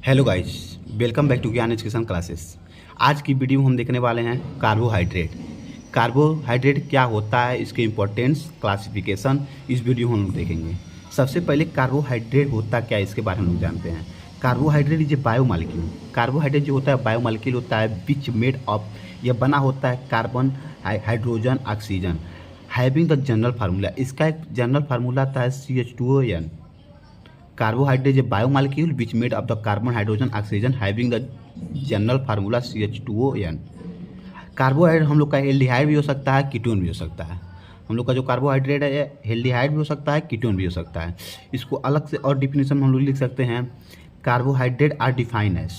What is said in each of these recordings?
Hello guys, welcome back to Gyan education classes. आज की video में हम देखने वाले हैं कार्बोहाइड्रेट। कार्बोहाइड्रेट क्या होता है, इसके इम्पोर्टेंस, क्लासिफिकेशन इस वीडियो में हम लोग देखेंगे। सबसे पहले कार्बोहाइड्रेट होता क्या है इसके बारे में हम लोग जानते हैं। Carbohydrate is a biomolecule. Carbohydrate जो होता है बायोमॉलिक्यूल होता है विच मेड ऑफ, यह बना होता है carbon, hydrogen, oxygen, having the general formula. इसका एक जनरल फार्मूला आता है CH2ON। Carbohydrate is a biomolecule which made of the carbon, hydrogen, oxygen, having the general formula CH2ON। Carbohydrate हम लोग का एल्डिहाइड भी हो सकता है, कीटोन भी हो सकता है। हम लोग का जो कार्बोहाइड्रेट है एल्डिहाइड भी हो सकता है, कीटोन भी हो सकता है। इसको अलग से और डिफिनेशन में हम लोग लिख सकते हैं। Carbohydrate are define as,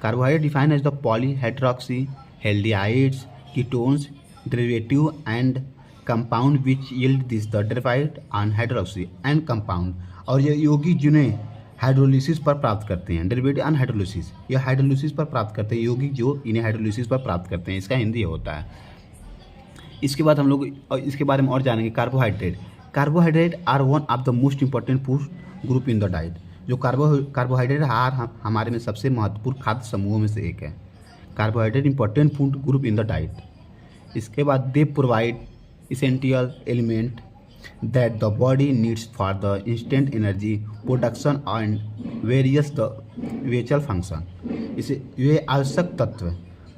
carbohydrate define as the polyhydroxy aldehydes, ketones, derivative and compound which yield this the derivative on hydroxy and compound. और ये यौगिक जिन्हें हाइड्रोलिसिस पर प्राप्त करते हैं, डेरिवेटिव ऑन हाइड्रोलिसिस, या हाइड्रोलिसिस पर प्राप्त करते हैं, यौगिक जो इन्हें हाइड्रोलिसिस पर प्राप्त करते हैं, इसका हिंदी होता है। इसके बाद हम लोग इसके बारे में और जानेंगे। Carbohydrate are one of the most important food group in the diet. जो कार्बोहाइड्रेट हमारे में सबसे महत्वपूर्ण खाद्य समूहों में से एक है। Carbohydrate important food group in the diet. इसके बाद they provide essential element that the body needs for the instant energy production and various the vital function। इसे वे आवश्यक तत्व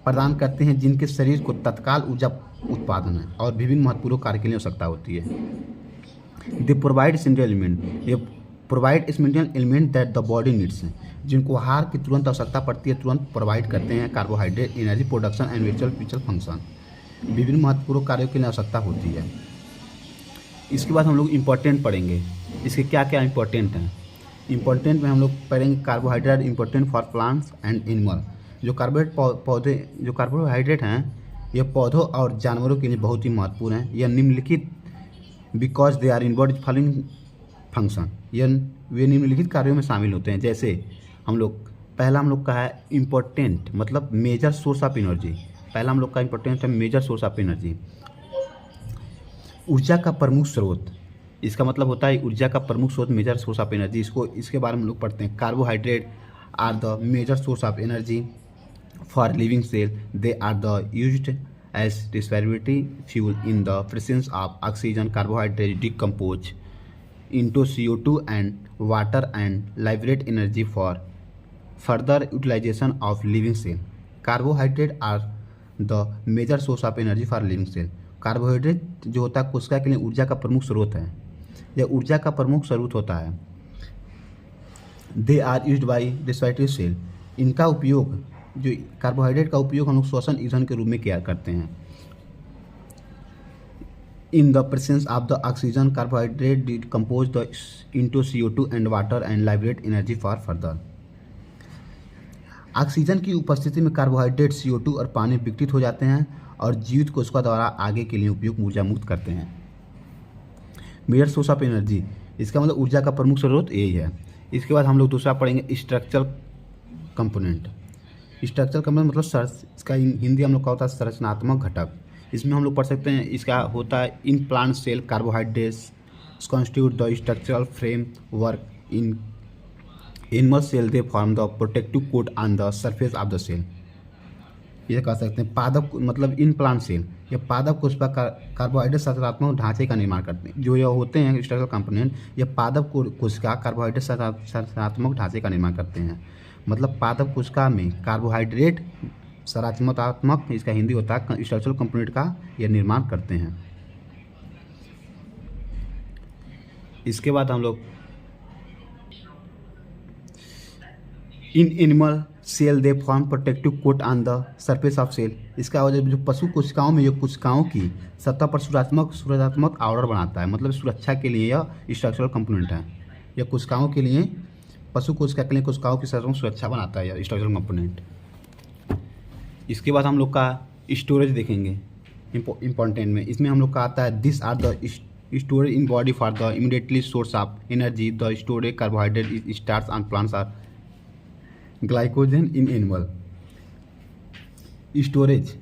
प्रदान करते हैं जिनके शरीर को तत्काल ऊर्जा उत्पादन है और विभिन्न महत्वपूर्ण कार्य के लिए आवश्यकता होती है। दे प्रोवाइड essential element, ये provide essential element that the body needs, जिनको आहार की तुरंत आवश्यकता पड़ती है, तुरंत प्रोवाइड करते हैं। Carbohydrate energy production and विचल function, विभिन्न महत्वपूर्ण कार्यों के लिए आवश्यकता होती है। इसके बाद हम लोग इम्पोर्टेंट पढ़ेंगे, इसके क्या क्या इम्पोर्टेंट हैं। इम्पोर्टेंट में हम लोग पढ़ेंगे carbohydrate important for plants and animal. जो कार्बोहाइड्रेट हैं यह पौधों और जानवरों के लिए बहुत ही महत्वपूर्ण है। यह निम्नलिखित because they are involve following function, यह वे निम्नलिखित कार्यों में शामिल होते हैं। जैसे पहला हम लोग का है इम्पोर्टेंट, मतलब मेजर सोर्स ऑफ एनर्जी। पहला हम लोग का इंपॉर्टेंट है मेजर सोर्स ऑफ एनर्जी, ऊर्जा का प्रमुख स्रोत। इसका मतलब होता है ऊर्जा का प्रमुख स्रोत, मेजर सोर्स ऑफ एनर्जी। इसके बारे में हम लोग पढ़ते हैं। Carbohydrate are the major source of energy for living cell. They are the used as respiratory fuel in the presence of oxygen. Carbohydrate decompose into CO2 and water and liberate energy for further utilization of living cell। Carbohydrate are the major source of energy for living cell। Carbohydrate जो होता है कोशिका के लिए ऊर्जा का प्रमुख स्रोत है, यह ऊर्जा का प्रमुख स्रोत होता है। They are used by respiratory cell, इनका उपयोग, जो कार्बोहाइड्रेट का उपयोग हम लोग श्वसन ईंधन के रूप में किया करते हैं। In the presence of the oxygen, carbohydrate decompose into CO2 and water and liberate energy for further। Oxygen की उपस्थिति में कार्बोहाइड्रेट CO2 और पानी विघटित हो जाते हैं और जीवित कोशिका द्वारा आगे के लिए उपयुक्त ऊर्जा मुक्त करते हैं। मेजर सोर्स ऑफ एनर्जी, इसका मतलब ऊर्जा का प्रमुख स्रोत यही है। इसके बाद हम लोग दूसरा पढ़ेंगे स्ट्रक्चरल कंपोनेंट। स्ट्रक्चरल कंपोनेंट मतलब इसका हिंदी हम लोग का होता है संरचनात्मक घटक। इसमें हम लोग पढ़ सकते हैं, इसका होता है in plant cell carbohydrates constitute the structural framework. In animal cell they form the protective coat on the surface of the cell. ये कह सकते हैं पादप, मतलब इन प्लांट सेल, यह पादप कोशिका कार्बोहाइड्रेट संरचनात्मक ढांचे का निर्माण करते हैं। जो यह होते हैं स्ट्रक्चरल कंपोनेंट, यह पादप कोशिका कार्बोहाइड्रेट संरचनात्मक ढांचे का निर्माण करते हैं। मतलब पादप कोशिका में कार्बोहाइड्रेट संरचनात्मक, इसका हिंदी होता है स्ट्रक्चरल कंपोनेंट का यह निर्माण करते हैं। इसके बाद हम लोग in animal cell they form protective coat on the surface of cell. इसका वजह जो पशु कोशिकाओं में, जो कोशिकाओं की सतह पर सुरक्षात्मक आवरण बनाता है, मतलब सुरक्षा के लिए यह स्ट्रक्चरल कंपोनेंट है। यह कोशिकाओं के लिए, पशु कोशिका के लिए कोशिकाओं की सुरक्षा बनाता है यह स्ट्रक्चरल कंपोनेंट। इसके बाद हम लोग का स्टोरेज देखेंगे इम्पोर्टेंट में। इसमें हम लोग का आता है this are the storage in body for the immediately source of energy. The storage carbohydrate is starch on plants are glycogen in animal. Storage,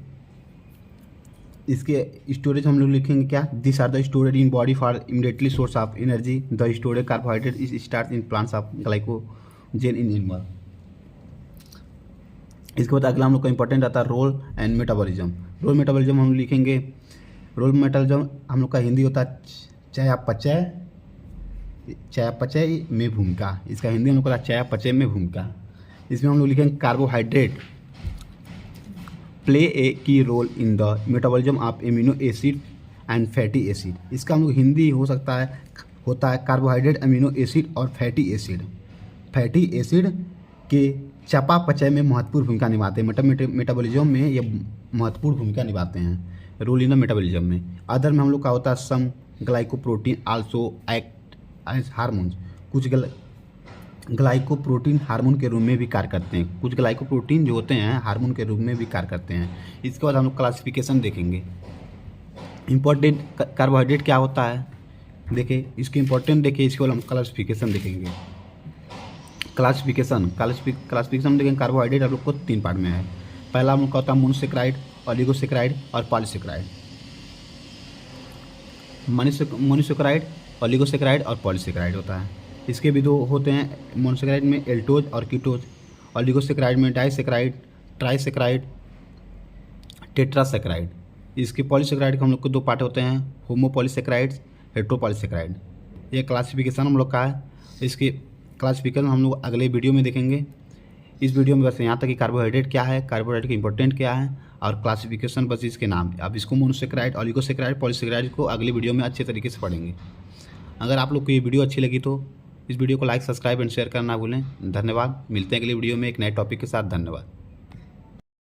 इसके स्टोरेज हम लोग लिखेंगे क्या, this are the storage in body for immediately source of energy. The storage carbohydrate is starch in plants of glycogen in animal. इसके बाद अगला हम लोग का इंपॉर्टेंट आता है role and metabolism. Role metabolism हम लिखेंगे, रोल मेटाबॉलिज्म हम लोग का हिंदी होता है चयापचय में भूमिका। इसका हिंदी हम लोग का चयापचय में भूमिका। इसमें हम लोग लिखेंगे carbohydrate play a key role in the metabolism of amino acid and fatty acid. इसका हम लोग हिंदी होता है कार्बोहाइड्रेट, अमीनो एसिड और फैटी एसिड। फैटी एसिड के चयापचय में महत्वपूर्ण भूमिका निभाते हैं। मेटाबॉलिज्म में ये महत्वपूर्ण भूमिका निभाते हैं रोल इन द मेटाबॉलिज्म में। अदर में हम लोग का होता है some glycoprotein also act as hormones. कुछ ग्लाइकोप्रोटीन हार्मोन के रूप में भी कार्य करते हैं। कुछ ग्लाइकोप्रोटीन जो होते हैं हार्मोन के रूप में भी कार्य करते हैं। इसके बाद हम लोग क्लासिफिकेशन देखेंगे। इम्पोर्टेंट कार्बोहाइड्रेट क्या होता है देखिए, इसके इम्पोर्टेंट देखिए। इसके बाद हम क्लासिफिकेशन देखेंगे। क्लासिफिकेशन देखेंगे। कार्बोहाइड्रेट हम लोग को 3 पार्ट में है। पहला हम लोग का होता है मोनोसेक्राइड, ऑलिगोसेक्राइड और पॉलीसेक्राइड। मोनोसेक्राइड, ऑलिगोसेक्राइड और पॉलीसेक्राइड होता है। इसके भी 2 होते हैं। मोनोसेक्राइड में एल्टोज और कीटोज, ऑलिगोसेक्राइड में डाइसेक्राइड, ट्राइसेक्राइड, टेट्रासेक्राइड। इसके पॉलीसेक्राइड के हम लोग को 2 पार्ट होते हैं, होमोपॉलीसेक्राइड्स, हेट्रोपॉलीसेक्राइड। ये क्लासिफिकेशन हम लोग का है। इसके क्लासिफिकेशन हम लोग अगले वीडियो में देखेंगे। इस वीडियो में बस यहाँ तक कि कार्बोहाइड्रेट क्या है, कार्बोहाइड्रेट के इंपॉर्टेंट क्या है और क्लासिफिकेशन बस इसके नाम। अब इसको मोनोसेक्राइड, ऑलिगोसेक्राइड, पॉलीसेक्राइड को अगले वीडियो में अच्छे तरीके से पढ़ेंगे। अगर आप लोग को ये वीडियो अच्छी लगी तो इस वीडियो को लाइक, सब्सक्राइब एंड शेयर करना ना भूलें। धन्यवाद। मिलते हैं अगले वीडियो में एक नए टॉपिक के साथ। धन्यवाद।